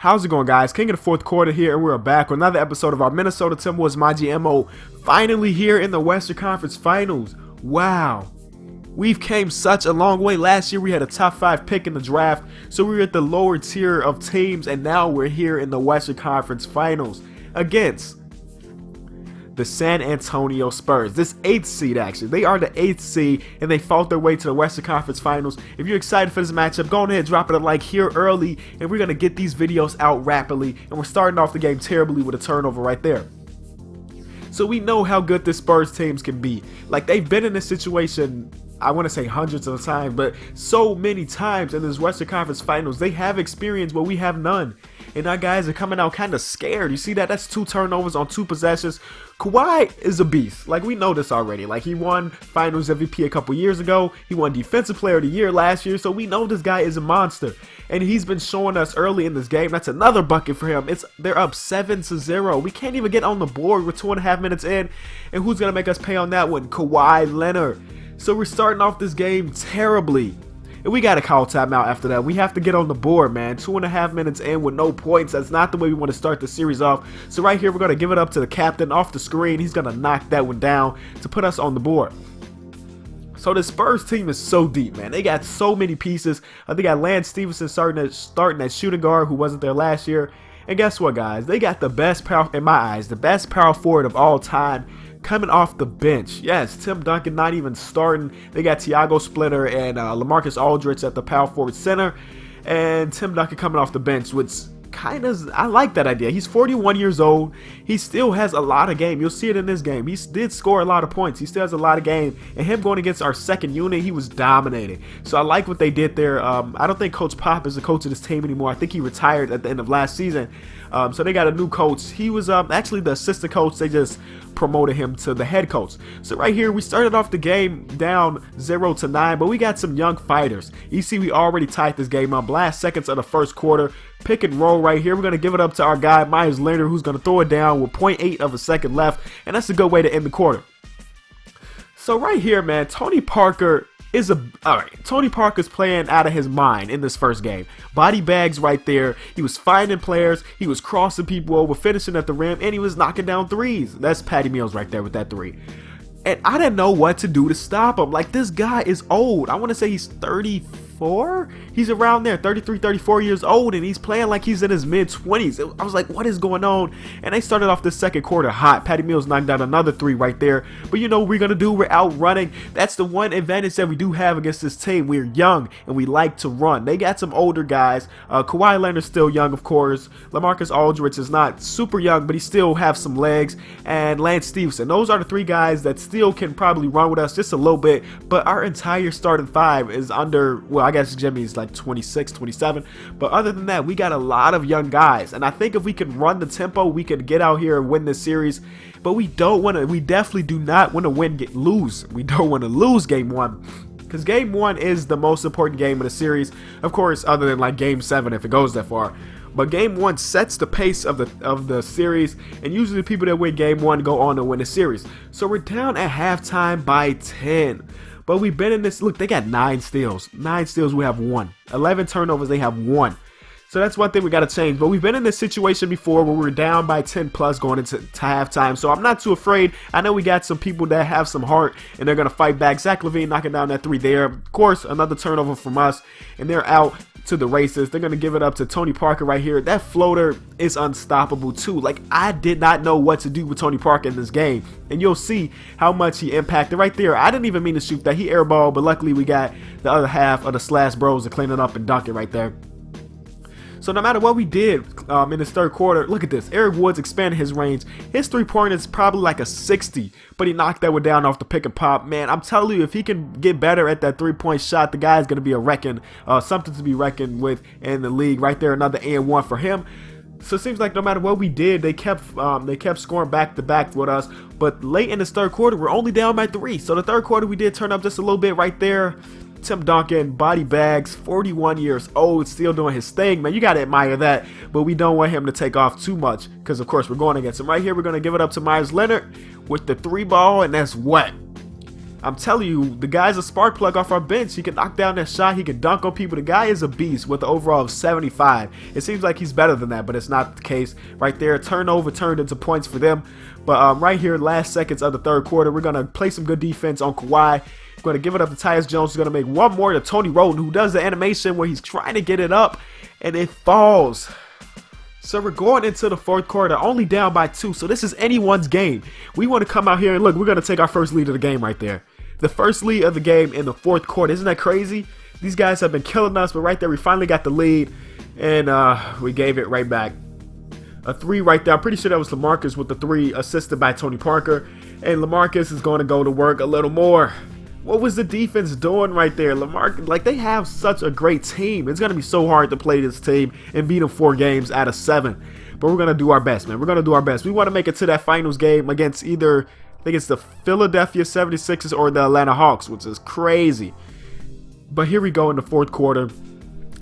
How's it going, guys? King of the fourth quarter here, and we're back with another episode of our Minnesota Timberwolves MyGM. Finally here in the Western Conference Finals. Wow. We've came such a long way. Last year we had a top 5 pick in the draft, so we were at the lower tier of teams, and now we're here in the Western Conference Finals against the San Antonio Spurs. This 8th seed, actually. They are the 8th seed, and they fought their way to the Western Conference Finals. If you're excited for this matchup, go ahead and drop it a like here early, and we're going to get these videos out rapidly, and we're starting off the game terribly with a turnover right there. So we know how good this Spurs teams can be. Like, they've been in this situation, I want to say hundreds of times, but so many times in this Western Conference Finals. They have experience, but we have none. And our guys are coming out kind of scared. You see that? That's 2 turnovers on 2 possessions. Kawhi is a beast. Like, we know this already. Like, he won Finals MVP a couple years ago. He won Defensive Player of the Year last year. So we know this guy is a monster. And he's been showing us early in this game. That's another bucket for him. They're up 7-0. We can't even get on the board. We're 2.5 minutes in. And who's going to make us pay on that one? Kawhi Leonard. So we're starting off this game terribly. And we got to call timeout after that. We have to get on the board, man. 2.5 minutes in with no points. That's not the way we want to start the series off. So right here, we're going to give it up to the captain off the screen. He's going to knock that one down to put us on the board. So the Spurs team is so deep, man. They got so many pieces. They got Lance Stevenson starting at shooting guard, who wasn't there last year. And guess what, guys? They got the best power, in my eyes, the best power forward of all time, coming off the bench. Yes, Tim Duncan not even starting. They got Tiago Splitter and LaMarcus Aldridge at the power forward center, and Tim Duncan coming off the bench, which kind of, I like that idea. He's 41 years old. He still has a lot of game. You'll see it in this game. He did score a lot of points. He still has a lot of game, and him going against our second unit, he was dominating. So I like what they did there. I don't think Coach Pop is the coach of this team anymore. I think he retired at the end of last season. So they got a new coach. He was actually the assistant coach. They just promoted him to the head coach. So right here, we started off the game down 0-9, but we got some young fighters. You see, we already tied this game up. Last seconds of the first quarter, pick and roll right here. We're going to give it up to our guy, Myers Leonard, who's going to throw it down with 0.8 of a second left, and that's a good way to end the quarter. So right here, man, Tony Parker's playing out of his mind in this first game. Body bags right there. He was finding players. He was crossing people over, finishing at the rim, and he was knocking down threes. That's Patty Mills right there with that 3. And I didn't know what to do to stop him. Like, this guy is old. I want to say he's 34. He's around there, 33, 34 years old, and he's playing like he's in his mid-20s. I was like, what is going on? And they started off the second quarter hot. Patty Mills knocked down another 3 right there. But you know what we're going to do? We're out running. That's the one advantage that we do have against this team. We're young, and we like to run. They got some older guys. Kawhi Leonard's still young, of course. LaMarcus Aldridge is not super young, but he still have some legs. And Lance Stevenson. Those are the 3 guys that still can probably run with us just a little bit. But our entire starting 5 is under, well, I guess Jimmy's like 26, 27, but other than that, we got a lot of young guys, and I think if we can run the tempo, we could get out here and win this series. But we definitely do not want to lose. We don't want to lose game 1, because game 1 is the most important game of the series, of course, other than like game 7 if it goes that far. But game 1 sets the pace of the series, and usually the people that win game 1 go on to win the series. So we're down at halftime by 10. But we've been in this. Look, they got 9 steals. 9 steals, we have 1. 11 turnovers, they have 1. So that's one thing we got to change. But we've been in this situation before where we're down by 10 plus going into halftime. So I'm not too afraid. I know we got some people that have some heart, and they're going to fight back. Zach LaVine knocking down that 3 there. Of course, another turnover from us, and they're out to the races. They're going to give it up to Tony Parker right here. That floater is unstoppable too. Like, I did not know what to do with Tony Parker in this game, and you'll see how much he impacted right there. I didn't even mean to shoot that. He airballed, but luckily we got the other half of the Slash Bros to clean it up and dunk it right there. So no matter what we did in this third quarter, look at this. Eric Woods expanded his range. His 3-pointer is probably like a 60, but he knocked that one down off the pick and pop. Man, I'm telling you, if he can get better at that 3-point shot, the guy's going to be something to be reckoned with in the league. Right there, another and 1 for him. So it seems like no matter what we did, they kept scoring back to back with us. But late in this third quarter, we're only down by 3. So the third quarter, we did turn up just a little bit right there. Tim Duncan, body bags, 41 years old, still doing his thing, man. You got to admire that, but we don't want him to take off too much because, of course, we're going against him. Right here, we're going to give it up to Myers Leonard with the 3 ball, and that's wet. I'm telling you, the guy's a spark plug off our bench. He can knock down that shot. He can dunk on people. The guy is a beast with an overall of 75. It seems like he's better than that, but it's not the case. Right there, turnover turned into points for them. But right here, last seconds of the third quarter, we're going to play some good defense on Kawhi. We're going to give it up to Tyus Jones. He's going to make one more to Tony Roden, who does the animation where he's trying to get it up, and it falls. So we're going into the fourth quarter, only down by 2. So this is anyone's game. We want to come out here and look, we're going to take our first lead of the game right there. The first lead of the game in the fourth quarter. Isn't that crazy? These guys have been killing us, but right there we finally got the lead, and we gave it right back. A 3 right there. I'm pretty sure that was LaMarcus with the 3 assisted by Tony Parker. And LaMarcus is going to go to work a little more. What was the defense doing right there? LaMarcus, like, they have such a great team. It's going to be so hard to play this team and beat them 4 games out of 7. But we're going to do our best, man. We're going to do our best. We want to make it to that finals game against either, I think it's the Philadelphia 76ers or the Atlanta Hawks, which is crazy. But here we go in the fourth quarter.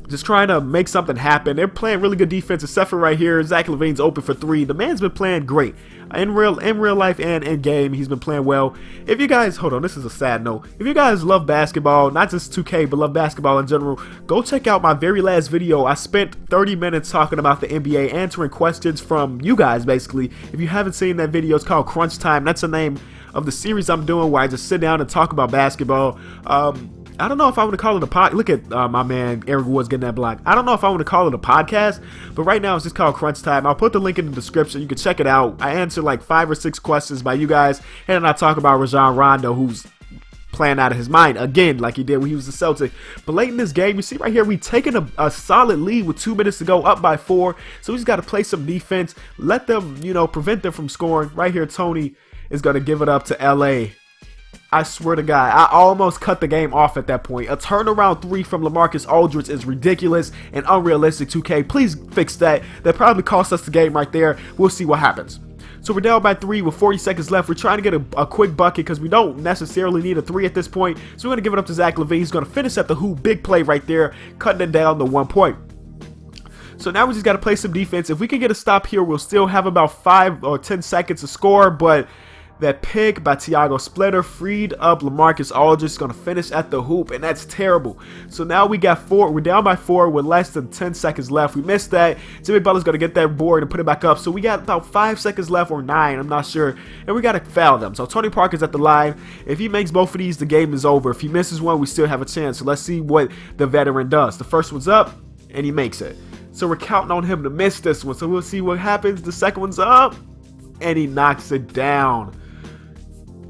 Just trying to make something happen. They're playing really good defense, except for right here. Zach LaVine's open for 3. The man's been playing great. In real life and in game, he's been playing well. If you guys, hold on, this is a sad note. If you guys love basketball, not just 2K, but love basketball in general, go check out my very last video. I spent 30 minutes talking about the NBA, answering questions from you guys, basically. If you haven't seen that video, it's called Crunch Time. That's the name of the series I'm doing, where I just sit down and talk about basketball. I don't know if I want to call it a pod. Look at my man Eric Woods getting that block. I don't know if I want to call it a podcast, but right now it's just called Crunch Time. I'll put the link in the description. You can check it out. I answer like 5 or 6 questions by you guys, and then I talk about Rajon Rondo, who's playing out of his mind again, like he did when he was the Celtic. But late in this game, you see right here, we taking a solid lead with 2 minutes to go, up by 4. So we just got to play some defense, let them, prevent them from scoring. Right here, Tony is going to give it up to LA. I swear to God, I almost cut the game off at that point. A turnaround 3 from LaMarcus Aldridge is ridiculous and unrealistic. 2K, please fix that. That probably cost us the game right there. We'll see what happens. So we're down by 3 with 40 seconds left. We're trying to get a quick bucket because we don't necessarily need a 3 at this point. So we're going to give it up to Zach LaVine. He's going to finish at the hoop. Big play right there, cutting it down to 1 point. So now we just got to play some defense. If we can get a stop here, we'll still have about 5 or 10 seconds to score, but that pick by Tiago Splitter freed up LaMarcus Aldridge. Going to finish at the hoop, and that's terrible. So now we got 4. We're down by 4 with less than 10 seconds left. We missed that. Jimmy Butler's going to get that board and put it back up. So we got about 5 seconds left, or 9, I'm not sure. And we got to foul them. So Tony Parker's at the line. If he makes both of these, the game is over. If he misses one, we still have a chance. So let's see what the veteran does. The first one's up, and he makes it. So we're counting on him to miss this one. So we'll see what happens. The second one's up, and he knocks it down.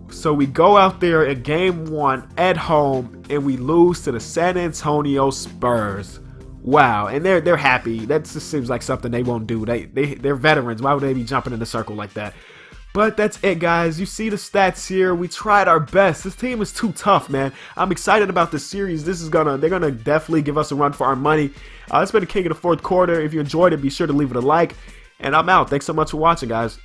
So we go out there in game 1 at home, and we lose to the San Antonio Spurs. Wow, and they're happy. That just seems like something they won't do. They're veterans. Why would they be jumping in the circle like that? But that's it, guys. You see the stats here. We tried our best. This team is too tough, man. I'm excited about this series. They're gonna definitely give us a run for our money. It's been the King of the Fourth Quarter. If you enjoyed it, be sure to leave it a like. And I'm out. Thanks so much for watching, guys.